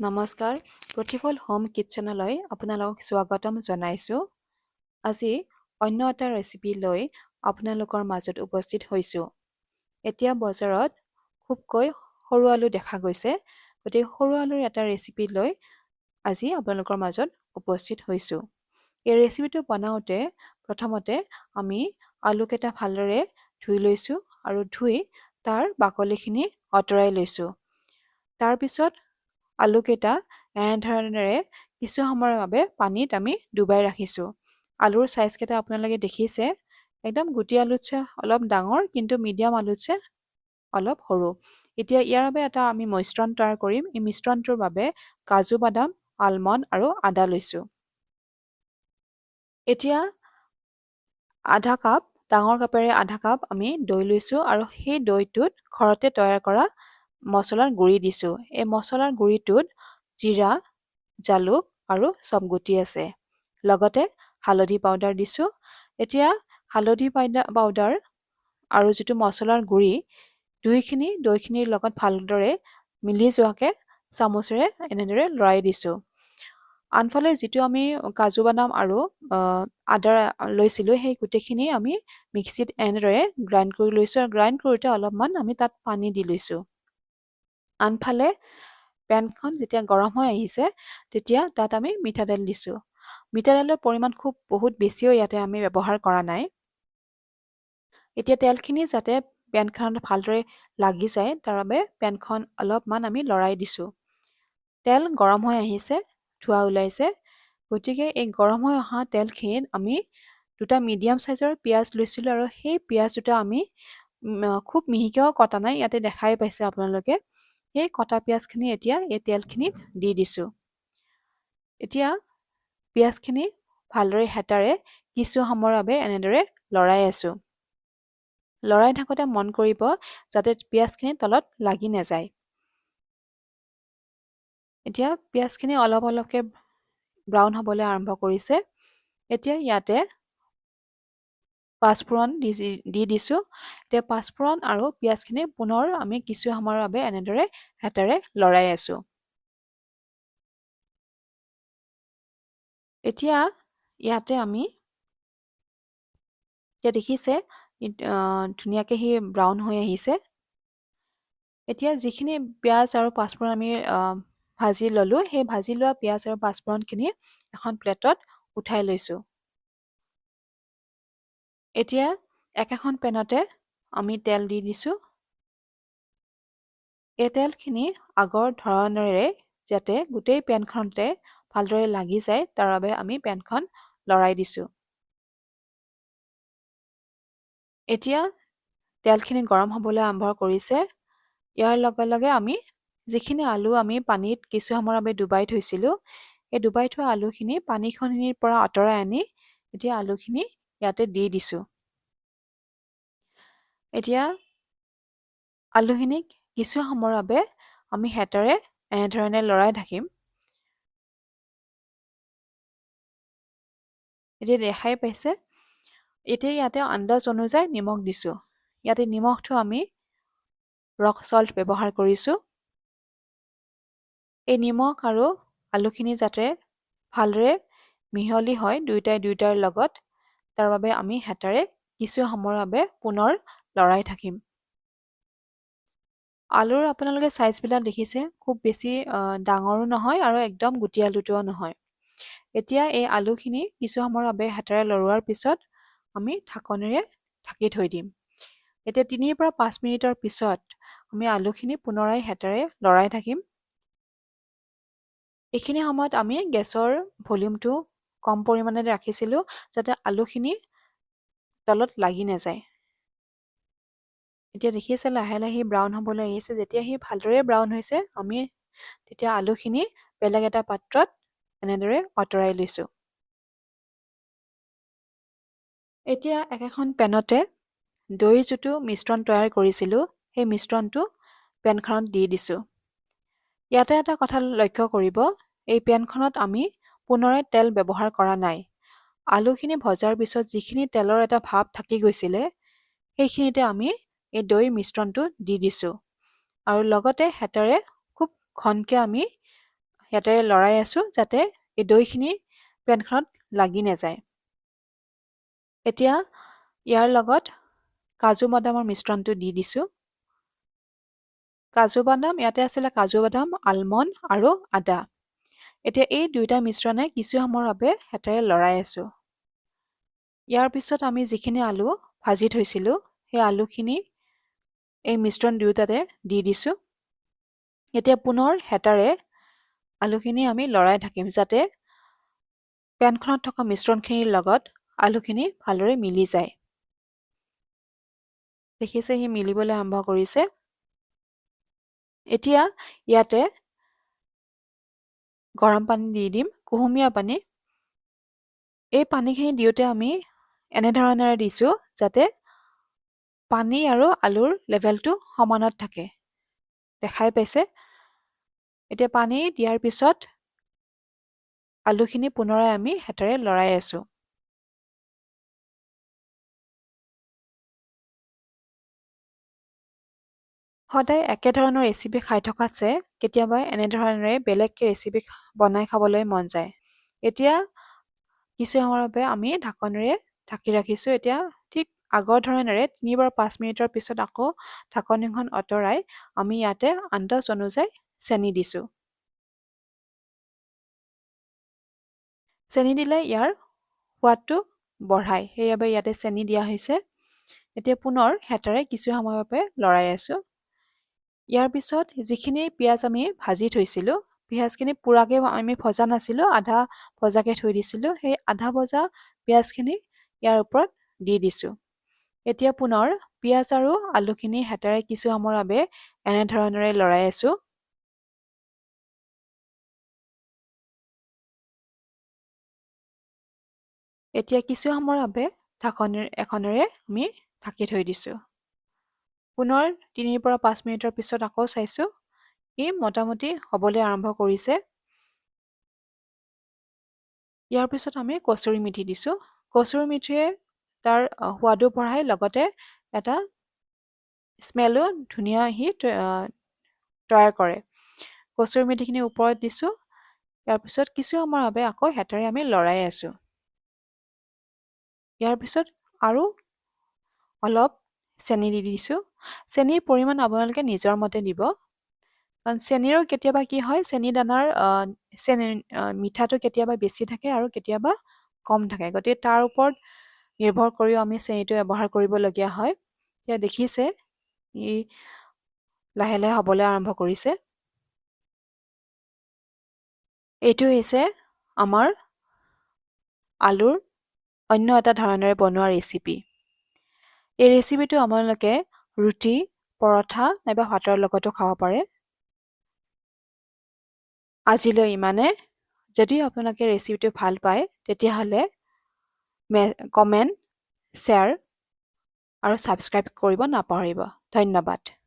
নমস্কাৰ, প্ৰতিফল হোম কিটচেনলৈ আপোনালোকক স্বাগতম জনাইছোঁ। আজি অন্য এটা ৰেচিপি লৈ আপোনালোকৰ মাজত উপস্থিত হৈছোঁ। এতিয়া বজাৰত খুবকৈ সৰু আলু দেখা গৈছে, গতিকে সৰু আলুৰ এটা ৰেচিপি লৈ আজি আপোনালোকৰ মাজত উপস্থিত হৈছোঁ। এই ৰেচিপিটো বনাওঁতে প্ৰথমতে আমি আলুকেইটা ভালদৰে ধুই লৈছোঁ আৰু ধুই তাৰ বাকলিখিনি আঁতৰাই লৈছোঁ। তাৰপিছত আলুকেইটা এনেধৰণেৰে কিছু সময়ৰ বাবে পানীত আমি ডুবাই ৰাখিছোঁ। আলুৰ চাইজকেইটা আপোনালোকে দেখিছে, একদম গুটি আলুতছে অলপ ডাঙৰ, কিন্তু মিডিয়াম আলুতছে অলপ সৰু। এতিয়া ইয়াৰ বাবে এটা আমি মিশ্ৰণ তৈয়াৰ কৰিম। এই মিশ্ৰণটোৰ বাবে কাজু বাদাম, আলমণ্ড আৰু আদা লৈছোঁ। এতিয়া আধা কাপ, ডাঙৰ কাপেৰে আধা কাপ আমি দৈ লৈছোঁ আৰু সেই দৈটোত ঘৰতে তৈয়াৰ কৰা মছলাৰ গুড়ি দিছোঁ। এই মছলাৰ গুড়িটোত জিৰা, জালুক আৰু চব গুটি আছে। লগতে হালধি পাউডাৰ দিছোঁ। এতিয়া হালধি পাউডাৰ আৰু যিটো মছলাৰ গুড়ি, দৈখিনিৰ লগত ভালদৰে মিলি যোৱাকৈ চামুচেৰে এনেদৰে লৰাই দিছোঁ। আনফালে যিটো আমি কাজু বাদাম আৰু আদা লৈছিলোঁ, সেই গোটেইখিনি আমি মিক্সিত এনেদৰে গ্ৰাইণ্ড কৰি লৈছোঁ আৰু গ্ৰাইণ্ড কৰোঁতে অলপমান আমি তাত পানী দি লৈছোঁ। আনফালে পেনখন যেতিয়া গৰম হৈ আহিছে, তেতিয়া তাত আমি মিঠাতেল দিছোঁ। মিঠাতেলৰ পৰিমাণ বহুত বেছিও ইয়াতে আমি ব্যৱহাৰ কৰা নাই। এতিয়া তেলখিনি যাতে পেনখনত ভালদৰে লাগি যায়, তাৰ বাবে পেনখন অলপমান আমি লৰাই দিছোঁ। তেল গৰম হৈ আহিছে, ধোঁৱা ওলাইছে, গতিকে এই গৰম হৈ অহা তেলখিনিত আমি দুটা মিডিয়াম চাইজৰ পিঁয়াজ লৈছিলোঁ আৰু সেই পিঁয়াজ দুটা আমি খুব মিহিকেও কটা নাই, ইয়াতে দেখাই পাইছে আপোনালোকে। সেই কটা পিঁয়াজখিনি এতিয়া এই তেলখিনিত দি দিছোঁ। এতিয়া পিঁয়াজখিনি ভালদৰে হেতাৰে কিছু সময়ৰ বাবে এনেদৰে লৰাই আছোঁ। লৰাই থাকোঁতে মন কৰিব যাতে পিঁয়াজখিনি তলত লাগি নাযায়। এতিয়া পিঁয়াজখিনি অলপ অলপকৈ ব্ৰাউন হ'বলৈ আৰম্ভ কৰিছে। এতিয়া ইয়াতে পাঁচফোৰণ দি দিছোঁ। এতিয়া পাঁচফোৰণ আৰু পিঁয়াজখিনি পুনৰ আমি কিছু সময়ৰ বাবে এনেদৰে হেতাৰে লৰাই আছোঁ। এতিয়া ইয়াতে আমি দেখিছে ধুনীয়াকৈ সি ব্ৰাউন হৈ আহিছে। এতিয়া যিখিনি পিঁয়াজ আৰু পাঁচফোৰণ আমি ভাজি ল'লোঁ, সেই ভাজি লোৱা পিঁয়াজ আৰু পাঁচফোৰণখিনি এখন প্লেটত উঠাই লৈছোঁ। এতিয়া একেখন পেনতে আমি তেল দি দিছোঁ। এই তেলখিনি আগৰ ধৰণেৰে যাতে গোটেই পেনখনতে ভালদৰে লাগি যায়, তাৰ বাবে আমি পেনখন লৰাই দিছোঁ। এতিয়া তেলখিনি গৰম হ'বলৈ আৰম্ভ কৰিছে। ইয়াৰ লগে লগে আমি যিখিনি আলু আমি পানীত কিছু সময়ৰ বাবে ডুবাই থৈছিলোঁ, এই ডুবাই থোৱা আলুখিনি পানীখিনিৰ পৰা আঁতৰাই আনি এতিয়া আলুখিনি ইয়াতে দি দিছোঁ। এতিয়া আলুখিনিক কিছু সময়ৰ বাবে আমি হেতাৰে এনেধৰণে লৰাই থাকিম। এতিয়া দেখাই পাইছে। এতিয়া ইয়াতে আন্দাজ অনুযায়ী নিমখ দিছোঁ। ইয়াতে নিমখটো আমি ৰক সল্ট ব্যৱহাৰ কৰিছোঁ। এই নিমখ আৰু আলুখিনি যাতে ভালদৰে মিহলি হয় দুয়োটাৰ লগত, তাৰ বাবে আমি হেতাৰে কিছু সময়ৰ বাবে পুনৰ লৰাই থাকিম। আলুৰ আপোনালোকে চাইজবিলাক দেখিছে, খুব বেছি ডাঙৰো নহয় আৰু একদম গুটি আলুটোও নহয়। এতিয়া এই আলুখিনি কিছু সময়ৰ বাবে হেতাৰে লৰোৱাৰ পিছত আমি ঢাকনিৰে ঢাকি থৈ দিম। এতিয়া 3 পৰা 5 মিনিটৰ পিছত আমি আলুখিনি পুনৰাই হেতাৰে লৰাই থাকিম। এইখিনি সময়ত আমি গেছৰ ভলিউমটো কম পৰিমাণে ৰাখিছিলোঁ, যাতে আলুখিনি তলত লাগি নাযায়। এতিয়া দেখিছে লাহে লাহে ব্ৰাউন হ'বলৈ আহিছে। যেতিয়া সি ভালদৰে ব্ৰাউন হৈছে, আমি তেতিয়া আলুখিনি বেলেগ এটা পাত্ৰত এনেদৰে আঁতৰাই লৈছোঁ। এতিয়া একেখন পেনতে দৈৰ যিটো মিশ্ৰণ তৈয়াৰ কৰিছিলোঁ, সেই মিশ্ৰণটো পেনখনত দি দিছোঁ। ইয়াতে এটা কথা লক্ষ্য কৰিব, এই পেনখনত আমি পুনৰাই তেল ব্যৱহাৰ কৰা নাই। আলুখিনি ভজাৰ পিছত যিখিনি তেলৰ এটা ভাৱ থাকি গৈছিলে, সেইখিনিতে আমি এই দৈৰ মিশ্ৰণটো দি দিছোঁ আৰু লগতে হেতাৰে খুব ঘনকৈ আমি ইয়াতেৰে লৰাই আছোঁ যাতে এই দৈখিনি পেনখনত লাগি নাযায়। এতিয়া ইয়াৰ লগত কাজু বাদামৰ মিশ্ৰণটো দি দিছোঁ। কাজু বাদাম ইয়াতে আছিলে কাজু বাদাম, আলমণ্ড আৰু আদা। এতিয়া এই দুয়োটা মিশ্ৰণে কিছু সময়ৰ বাবে হেতাৰে লৰাই আছোঁ। ইয়াৰ পিছত আমি যিখিনি আলু ভাজি থৈছিলোঁ সেই আলুখিনি এই মিশ্ৰণ দুয়োটাতে দি দিছোঁ। এতিয়া পুনৰ হেতাৰে আলুখিনি আমি লৰাই থাকিম যাতে পেনখনত থকা মিশ্ৰণখিনিৰ লগত আলুখিনি ভালদৰে মিলি যায়। দেখিছে সি মিলিবলৈ আৰম্ভ কৰিছে। এতিয়া ইয়াতে গৰম পানী দি দিম, কুহুমীয়া পানী। এই পানীখিনি দিওঁতে আমি এনেধৰণেৰে দিছোঁ যাতে পানী আৰু আলুৰ লেভেলটো সমানত থাকে। দেখাই পাইছে? এতিয়া পানী দিয়াৰ পিছত আলুখিনি পুনৰাই আমি হেতাৰে লৰাই আছোঁ। সদায় একেধৰণৰ ৰেচিপি খাই থকাতছে কেতিয়াবা এনেধৰণেৰে বেলেগকৈ ৰেচিপি বনাই খাবলৈ মন যায়। এতিয়া কিছু সময়ৰ বাবে আমি ঢাকনেৰে ঢাকি ৰাখিছোঁ। এতিয়া ঠিক আগৰ ধৰণেৰে ৩ বা ৫ মিনিটৰ পিছত আকৌ ঢাকনিখন আঁতৰাই আমি ইয়াতে আন্দাজ অনুযায়ী চেনি দিছোঁ। চেনি দিলে ইয়াৰ সোৱাদটো বঢ়ায়, সেইবাবে ইয়াতে চেনি দিয়া হৈছে। এতিয়া পুনৰ হেতাৰে কিছু সময়ৰ বাবে লৰাই আছোঁ। ইয়াৰ পিছত যিখিনি পিঁয়াজ আমি ভাজি থৈছিলোঁ, পিঁয়াজখিনি পূৰাকৈ আমি ভজা নাছিলোঁ, আধা ভজাকৈ থৈ দিছিলোঁ। সেই আধা ভজা পিঁয়াজখিনি ইয়াৰ ওপৰত দি দিছোঁ। এতিয়া পুনৰ পিঁয়াজ আৰু আলুখিনি হেতাৰে কিছু সময়ৰ বাবে এনেধৰণেৰে লৰাই আছোঁ। এতিয়া কিছু সময়ৰ বাবে ঢাকনি এখনেৰে আমি ঢাকি থৈ দিছোঁ। পুনৰ ৩ পৰা ৫ মিনিটৰ পিছত আকৌ চাইছোঁ, ই মোটামুটি হ'বলৈ আৰম্ভ কৰিছে। ইয়াৰ পিছত আমি কচুৰি মেথি দিছোঁ। কচুৰি মেথিয়ে তাৰ সোৱাদো বঢ়ায়, লগতে এটা স্মেলো ধুনীয়া আহি তৈয়াৰ কৰে। কচুৰি মেথিখিনি ওপৰত দিছোঁ। ইয়াৰ পিছত কিছু সময়ৰ বাবে আকৌ হেতাৰে আমি লৰাই আছোঁ। ইয়াৰ পিছত আৰু অলপ চেনি দি দিছোঁ। চেনিৰ পৰিমাণ আপোনালোকে নিজৰ মতে দিব। কাৰণ চেনিৰো কেতিয়াবা কি হয়, চেনি দানাৰ মিঠাটো কেতিয়াবা বেছি থাকে আৰু কেতিয়াবা কম থাকে। গতিকে তাৰ ওপৰত নিৰ্ভৰ কৰিও আমি চেনিটো ব্যৱহাৰ কৰিবলগীয়া হয়। এতিয়া দেখিছে ই লাহে লাহে হ'বলৈ আৰম্ভ কৰিছে। এইটো হৈছে আমাৰ আলুৰ অন্য এটা ধৰণেৰে বনোৱা ৰেচিপি। এই ৰেচিপিটো আপোনালোকে ৰুটি, পৰঠা নাইবা ভাতৰ লগতো খাব পাৰে। আজিলৈ ইমানে। যদি আপোনালোকে ৰেচিপিটো ভাল পায় তেতিয়াহ'লে কমেণ্ট, শ্বেয়াৰ আৰু ছাবস্ক্ৰাইব কৰিব নাপাহৰিব। ধন্যবাদ।